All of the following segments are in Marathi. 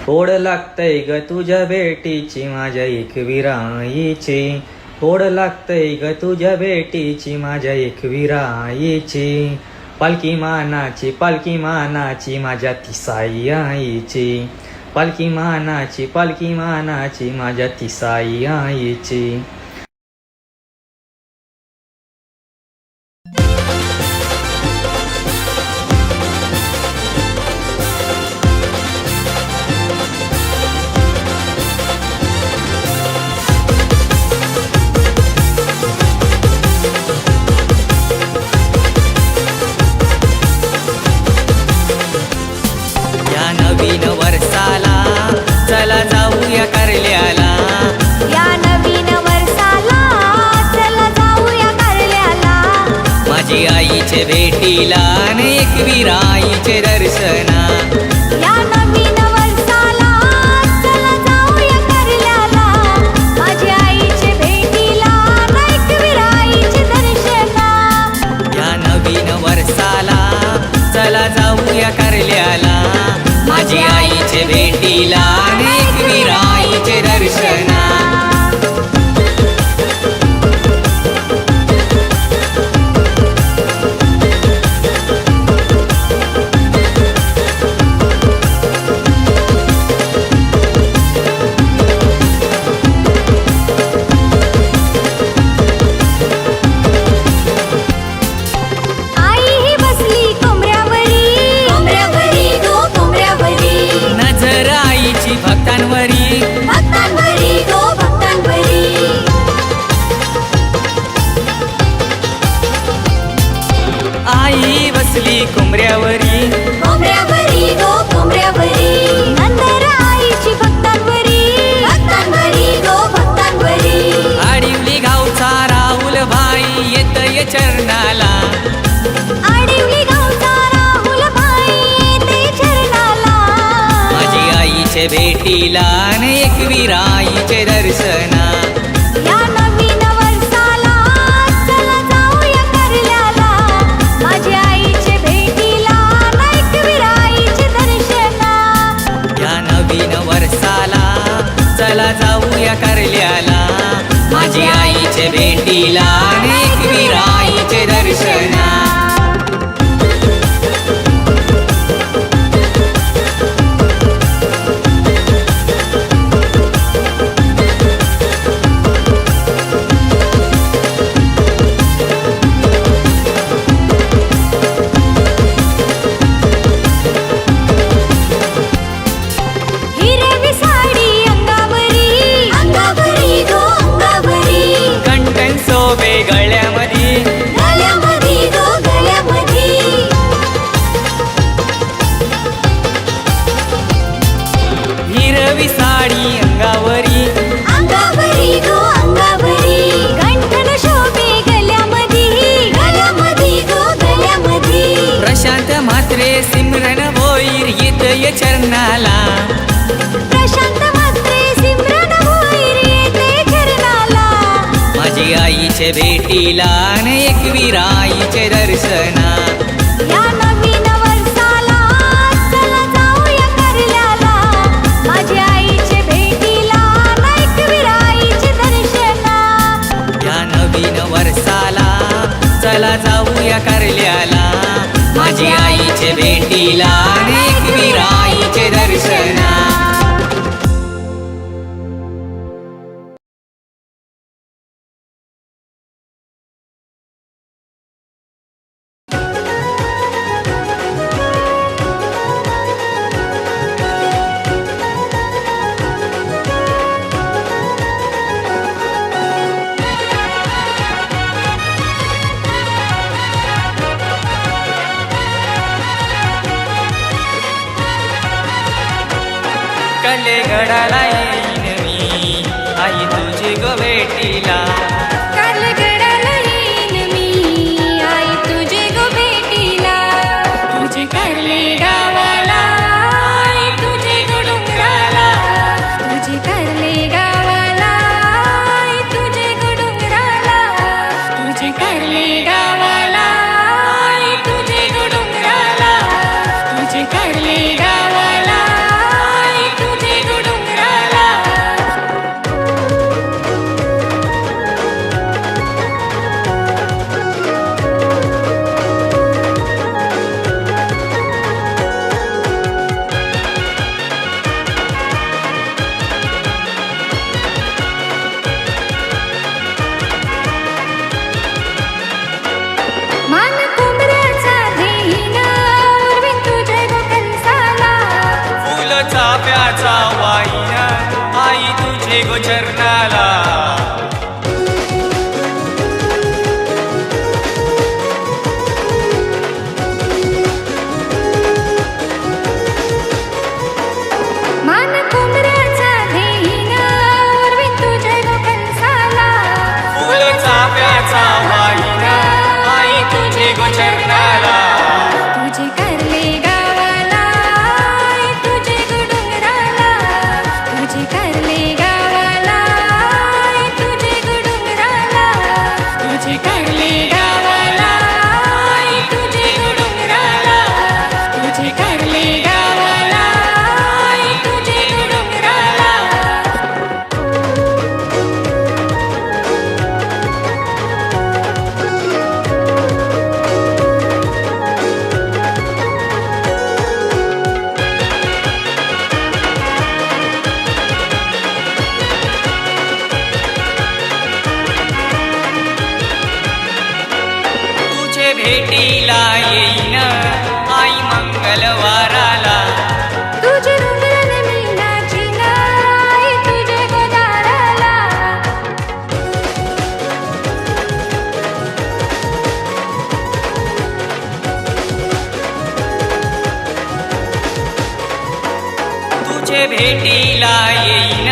ओढ लागतय ग तुझ्या भेटीची माझ्या एकविराईची, ओढ लागतय ग तुझ्या भेटीची माझ्या एकविराईची, पालखी मानाची माझ्या तिसाई आईची, पालखी मानाची माझ्या तिसाई आईची. या नवीन वर्षाला चला जाऊया कारल्याला, या नवीन वर्षाला चला जाऊया कारल्याला, माझी आईचे भेटीला आणि एकविराईचे दर्शना. या नवीन वर्षाला चला जाऊया कारल्याला, माझी आईचे भेटीला आणि एकविराईचे दर्शना. या नवीन वर्षाला चला जाऊया कारल्याला, माझी आईचे भेटीला आणि एकविराईचे दर्शना. आई ही बसली कोंबऱ्यावरी, कोंबऱ्यावरी गो कोंबऱ्यावरी, नजर आईची भक्तांवरी, भक्तांवरी गो भक्तांवरी. आई बसली कोंबऱ्यावरी, कोंबऱ्यावरी गो कोंबऱ्यावरी, नंतर आईची भक्तांवरी, भक्तांवरी गो भक्तांवरी. आडिवली गावचा राहुल भाई येतय चरणाला, आडिवली गावचा राहुल भाई येते चरणाला, माझी आईचे भेटीला आणि एकविराईचे दर्शना. या नवीन वर्षाला चला जाऊया कारल्याला, माझ्या आईचे भेटीला आणि एकविराईचे दर्शना. या नवीन वर्षाला चला जाऊया कारल्याला, माझी आईचे भेटीला आणि एकविराईचे दर्शना. हिरवी साडी अंगावरी, अंगावरी गो अंगावरी, कंठन सोबे गळ्यामध्ये, गळ्यामध्ये गो गळ्यामध्ये. हिरवी साडी अंगावरी, अंगावरी गो अंगावरी, गंठन शोभे गळ्यामध्ये, गळ्यामध्ये गो गळ्यामध्ये. प्रशांत म्हात्रे सिमरन भोईर येतय चरणाला, प्रशांत म्हात्रे सिमरन भोईर येते चरणाला, माझी आईचे भेटीला आणि एकविराईचे दर्शना. या नवीन वर्षाला चला जाऊया कारल्याला, माझ्या आईचे भेटीला आणि एकविराईचे दर्शना. या नवीन वर्षाला चला जाऊया कारल्याला, माझी आईचे भेटीला आणि एकविराईचे दर्शना. कलेगडाला येईन मी आई तुझी गो भेटीला, कालगडाला येईन मी आई तुझे गो भेटीला, तुझे कारले गावाला आई तुझे गो डोंगराला, तुझे कारले गावाला आई तुझे गो डोंगराला, तुझे कारले गावाला आई तुझे गो डोंगराला, तुझे कारले गावाला आई तुझे चाफ्याचा वाईन आई तुझे गोचरणाला मान कोंबऱ्याचा देईना उर्वी तुझे गोकंसाला फुल चाफ्याचा वाईन आई तुझे गोचरणाला तुझे करले गावाला आई तुझे गुडुंगराला तुझे करले गावाला आई तुझे गुडुंगराला तुझे करले गावाला आई तुझे गुडुंगराला तुझे करले गावाला आई तुझे गुडुंगराला तुझे भेटीला येईन आई मंगलवाराला तुझे रुंगण मीनाची आई तुझे गोदाराला तुझे भेटीला येईन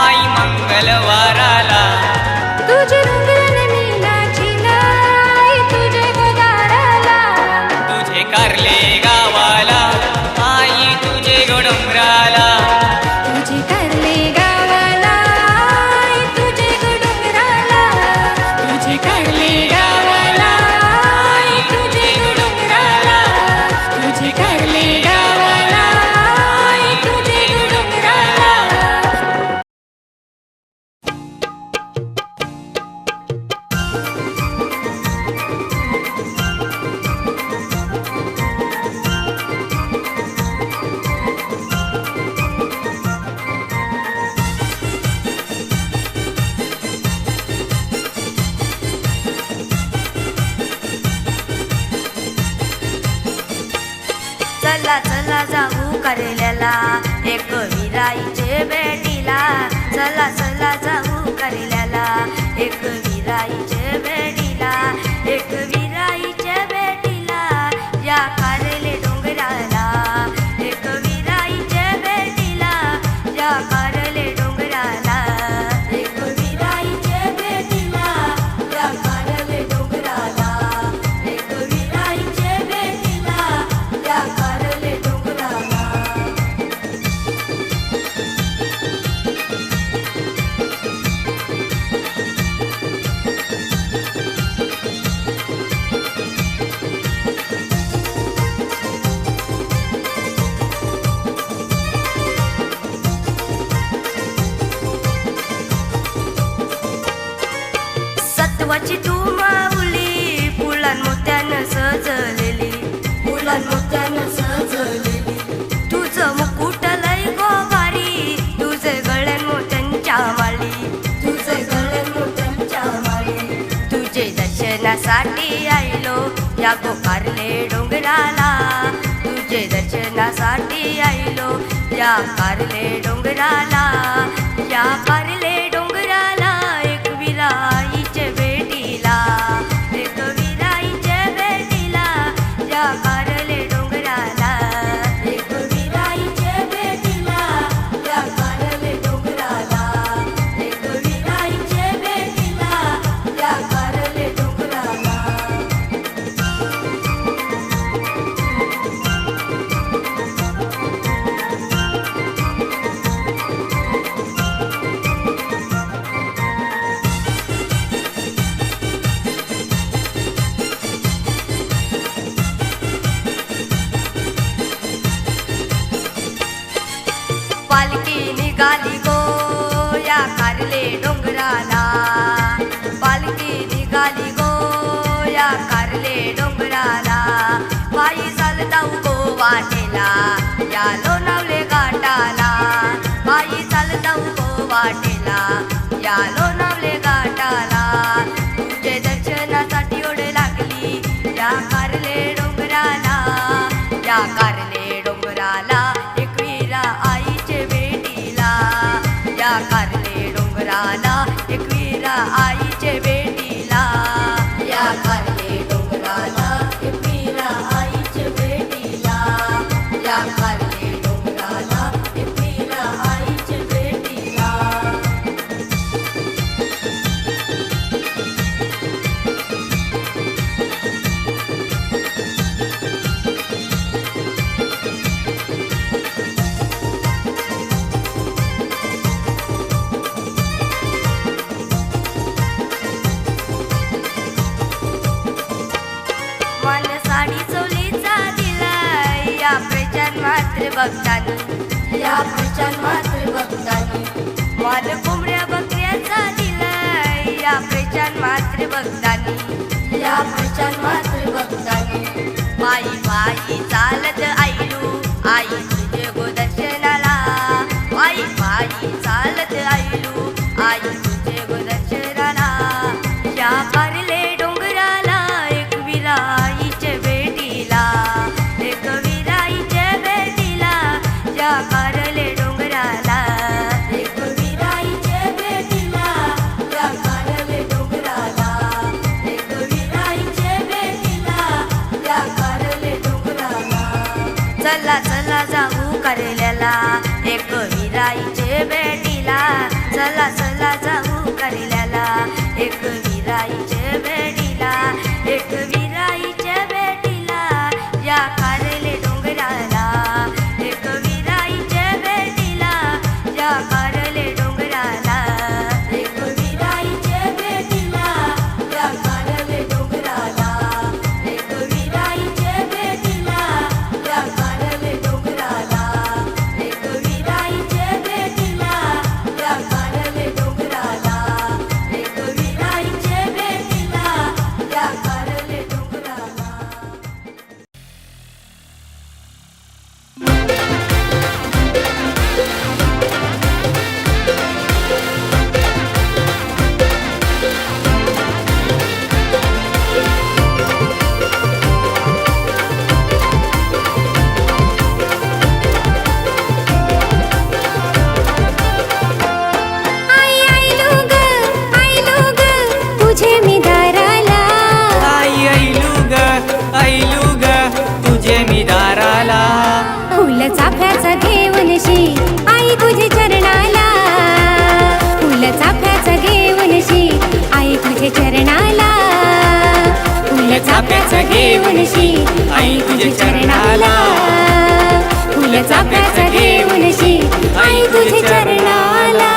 आई मंगलवाराला तुझे रुंगण मीनाची आई तुझे गोदाराला तुझे कारले गावाला आई तुझे गोडोंगराला तुझे करले गावाला आई तुझे गुडुंगराला तुझे करले गावाला आई तुझे गुडुंगराला तुझे करले गावाला आई तुझे गुडुंगराला चला चला जाऊ करल्याला एक विराईचे भेटीला चला चला जाऊ करल्याला एक विराईचे भेटीला एक विराईचे भेटीला या कारले डोंगराला एक विराईचे भेटीला या कारले डोंगराला एक विराईचे भेटीला या कारले डोंगराला एक विराईचे भेटीला या कारले डोंगराला सत्वाची तू माऊली फुलां मोत्यानं सजलेली फुलां मोत्यानं सजलेली तुझं मुकुट लय गोवारी तुझे गळ्यान मोत्यांच्या माळी तुझे गळ्यान मोत्यांच्या माळी तुझे दर्शनासाठी आयलो या गोकारले डोंगराला तुझे दर्शनासाठी आयलो या कारले डोंगराला या कारले डोंगराला एक विराईचे भेटीला एक विराईचे भेटीला या कारले डोंगराला एक विराईचे भेटीला या कारले डोंगराला एक विराईचे भेटीला या कारले डोंगराला पालखी निघाली गो या कारले डोंगराला पालखी निघाली गो या कारले डोंगराला पायी चालताऊ गो वाटेला या लोणावले घाटाला पायी चालताऊ गो वाटेला या लोणावले घाटाला तुझे दर्शनासाठी ओढ लागली या कारले डोंगराला या कारले डोंगराला एक विरा आई या कारले डोंगराला एकविरा आईचे भेटीला या कारले डोंगराला एकविरा आईचे भेटीला या कारले डोंगराला एकविरा आईचे भेटीला मन साडी चोलीचा दिलाय या प्रचार मात्र बघतानी या प्रचार मात्र बघतानी मन कोंबड्या बकऱ्याचा दिलाय या प्रचार मात्र बघतानी या प्रचार मात्र बघतानी पायी पायी चालत आईलू आई तुझे गोदर्शनाला पायी पायी चालत आईलू आई तुझे गोदर्शनाला या कारले डोंगराला एक विराईच्या भेटीला एक विराईच्या भेटीला या कारले डोंगराला एक विराईच्या भेटीला या कारले डोंगराला एक विराईच्या भेटीला या कारले डोंगराला चला चला जाऊ कारल्याला एक विराईचे भेटीला चला चला जाऊ कारल्याला एक विराईचे भेटीला एक विराईच्या भेटीला या कारले डोंगराला एक विराईच्या भेटीला या कारले डोंगराला एक विराईच्या भेटीला या कारले डोंगराला एक विराईच्या भेटीला या कारले डोंगराला एक विराईच्या भेटीला या कारले डोंगराला एक विराईच्या भेटीला या कारले डोंगराला आई आईलू ग तुझे मी दाराला आई ऐलू ग तुझे मी दाराला फुल चाफ्याचा घेऊन शी आई तुझे चरणाला फुल चाफ्याचा घेऊन शी आई तुझे चरणाला फुल चाफ्याचा घेऊन शी आई तुझे चरणाला फुल चाफ्याचा घेऊन शी आई तुझे चरणाला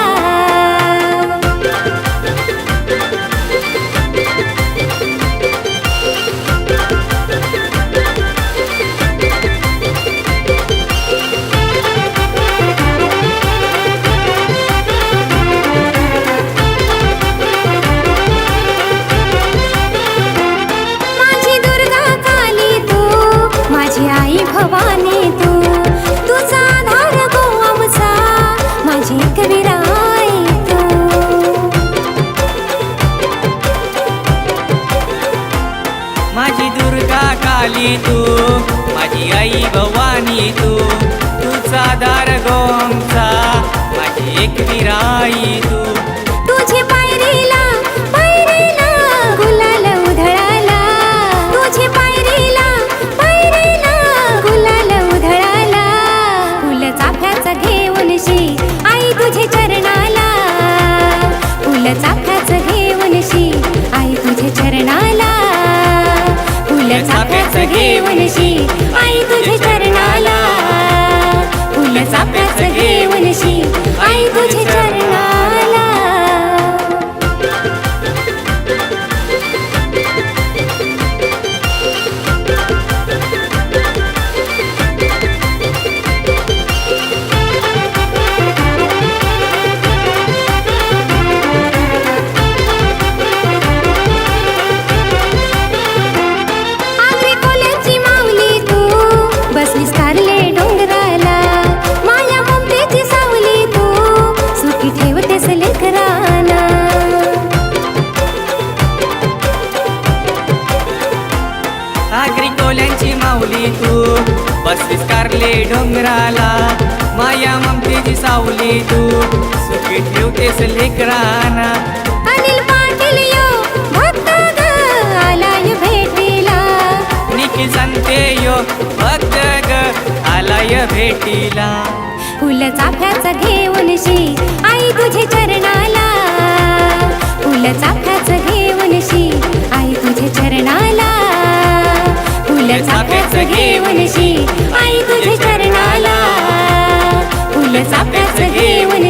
माझी दुर्गा काली तू माझी आई भवानी तू तुझा आधार गो आमचा माझी कविराई तू माझी दुर्गा काली तू माझी आई भवानी तू तुझा दार गोमचा माझी एक विराई तू तुझी पायरीला गुलाल उधळाला तुझी पायरीला गुलाल उधळाला फुल चाफ्याचा घेऊन शी आई तुझे चरणाला फुल चाफ्याचा घेऊन शी आई तुझे चरणाला फुल चाफ्याचा घेऊन शी आई तुझे चरणाला फुल चाफ्याचा घेऊन शी आई तुझे चरणाला आगरी कोल्याची माऊली तू बसलीस कारले डोंगराला माया ममतेची सावली तू सुखी ठेवतेस लेकरांना आगरी कोल्यांची माऊली तू बसलीस कारले डोंगराला माया ममतेची सावली तू सुखी ठेवतेस लेकरांना. अनिल पाटील यो भक्त ग आलाय भेटीला. निखिल संते यो भक्त ग आलाय भेटीला. फुल चाफ्याचं घेऊन शी आई तुझे चरणाला. फुल चाफ्याचं घेऊन शी आई तुझे चरणाला. फुल चाफ्याचं घेऊन शी आई तुझे चरणाला. फुल चाफ्याचं घेऊन